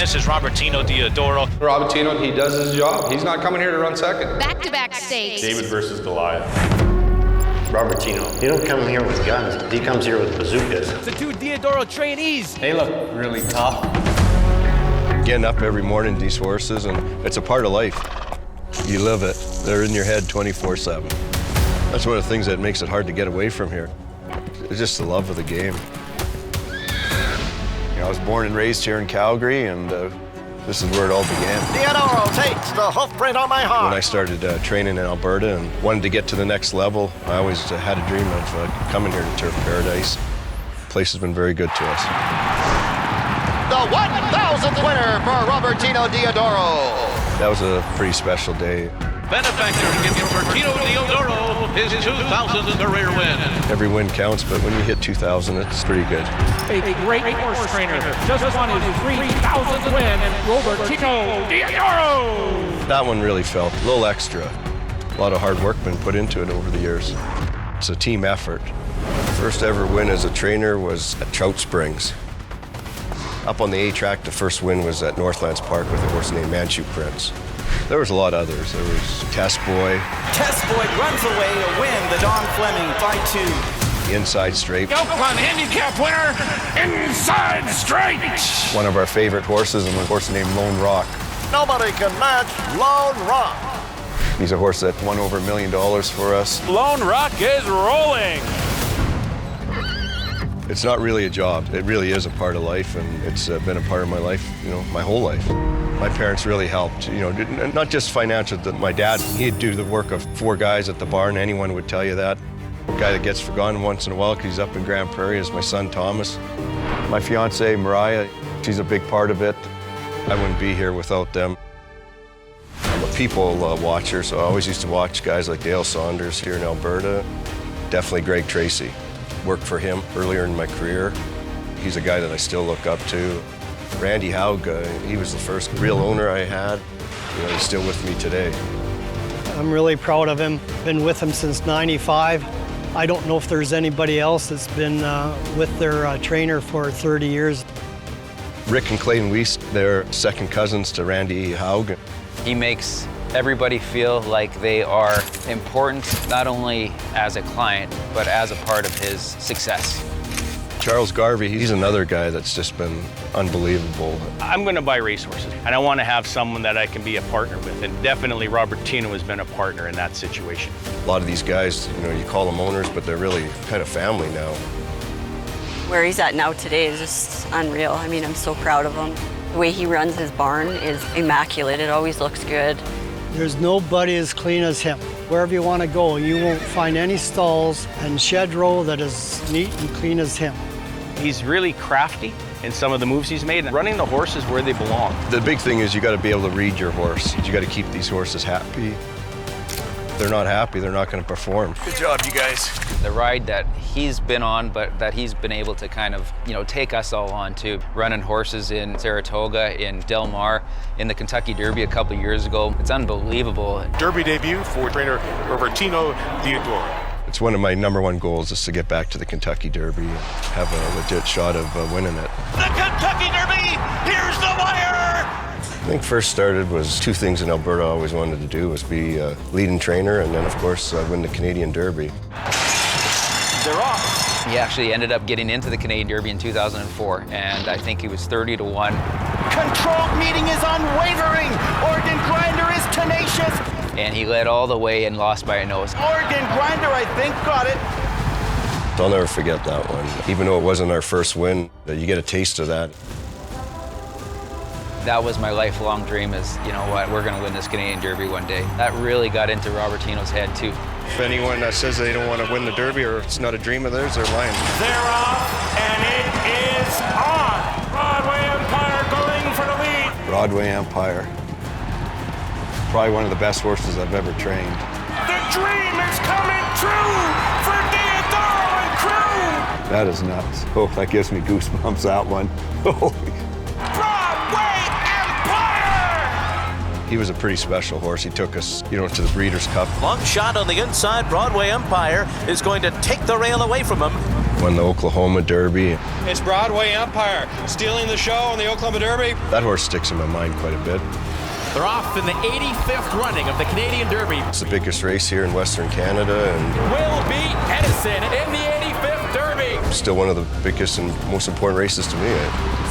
this is Robertino Diodoro. Robertino, he does his job. He's not coming here to run second. Back-to-back stakes. David versus Goliath. Robertino, he don't come here with guns. He comes here with bazookas. The two Diodoro trainees. They look really tough. Getting up every morning, these horses, and it's a part of life. You live it. They're in your head 24/7. That's one of the things that makes it hard to get away from here. It's just the love of the game. You know, I was born and raised here in Calgary, and this is where it all began. Diodoro takes the hoof print on my heart. When I started training in Alberta and wanted to get to the next level, I always had a dream of coming here to Turf Paradise. The place has been very good to us. The 1,000th winner for Robertino Diodoro. That was a pretty special day. Benefactor gives Robertino Diodoro his 2,000th career win. Every win counts, but when you hit 2,000, it's pretty good. A great horse trainer just won his 3,000th win, Robertino Diodoro. That one really felt a little extra. A lot of hard work been put into it over the years. It's a team effort. First ever win as a trainer was at Trout Springs. Up on the A track, the first win was at Northlands Park with a horse named Manchu Prince. There was a lot of others. There was Test Boy. Test Boy runs away to win the Don Fleming by 2. Inside Straight. Oakland handicap winner, Inside Straight. One of our favorite horses, and a horse named Lone Rock. Nobody can match Lone Rock. He's a horse that won over $1 million for us. Lone Rock is rolling. It's not really a job. It really is a part of life, and it's been a part of my life, you know, my whole life. My parents really helped, you know, not just financial. My dad, he'd do the work of 4 guys at the barn. Anyone would tell you that. A guy that gets forgotten once in a while because he's up in Grand Prairie is my son, Thomas. My fiance, Mariah, she's a big part of it. I wouldn't be here without them. I'm a people watcher, so I always used to watch guys like Dale Saunders here in Alberta. Definitely Greg Tracy. Worked for him earlier in my career. He's a guy that I still look up to. Randy Haug, he was the first real owner I had. You know, he's still with me today. I'm really proud of him. Been with him since '95. I don't know if there's anybody else that's been with their trainer for 30 years. Rick and Clayton Wiest, they're second cousins to Randy Haug. He makes everybody feel like they are important, not only as a client, but as a part of his success. Charles Garvey, he's another guy that's just been unbelievable. I'm going to buy racehorses, and I want to have someone that I can be a partner with, and definitely Robertino has been a partner in that situation. A lot of these guys, you know, you call them owners, but they're really kind of family now. Where he's at now today is just unreal. I mean, I'm so proud of him. The way he runs his barn is immaculate. It always looks good. There's nobody as clean as him. Wherever you want to go, you won't find any stalls and shed row that is neat and clean as him. He's really crafty in some of the moves he's made, and running the horses where they belong. The big thing is you got to be able to read your horse. You got to keep these horses happy. If they're not happy, they're not going to perform. Good job, you guys. The ride that he's been on, but that he's been able to kind of, you know, take us all on to. Running horses in Saratoga, in Del Mar, in the Kentucky Derby a couple years ago. It's unbelievable. Derby debut for trainer Robertino Diodoro. It's one of my #1 goals is to get back to the Kentucky Derby and have a legit shot of winning it. The Kentucky Derby, here's the wire! I think first started was 2 things in Alberta I always wanted to do was be a leading trainer and then of course win the Canadian Derby. They're off. He actually ended up getting into the Canadian Derby in 2004, and I think he was 30-1. Controlled meeting is unwavering. Oregon Grinder is tenacious. And he led all the way and lost by a nose. Oregon Grinder, I think, got it. I'll never forget that one. Even though it wasn't our first win, you get a taste of that. That was my lifelong dream is, you know what, we're going to win this Canadian Derby one day. That really got into Robertino's head, too. If anyone says they don't want to win the Derby or it's not a dream of theirs, they're lying. They're off, and it is on. Broadway Empire going for the lead. Broadway Empire. Probably one of the best horses I've ever trained. The dream is coming true for Diodoro and crew. That is nuts. Oh, that gives me goosebumps, that one. Broadway Empire! He was a pretty special horse. He took us, you know, to the Breeders' Cup. Long shot on the inside. Broadway Empire is going to take the rail away from him. Won the Oklahoma Derby. It's Broadway Empire stealing the show in the Oklahoma Derby. That horse sticks in my mind quite a bit. They're off in the 85th running of the Canadian Derby. It's the biggest race here in Western Canada, and will beat Edison in the 85th Derby. Still one of the biggest and most important races to me.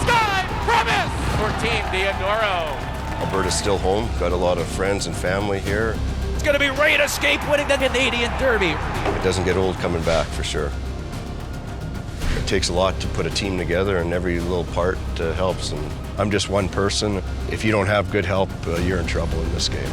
Sky Promise for Team Diodoro. Alberta's still home. Got a lot of friends and family here. It's going to be Rain Escape winning the Canadian Derby. It doesn't get old coming back, for sure. It takes a lot to put a team together, and every little part helps. And I'm just one person. If you don't have good help, you're in trouble in this game.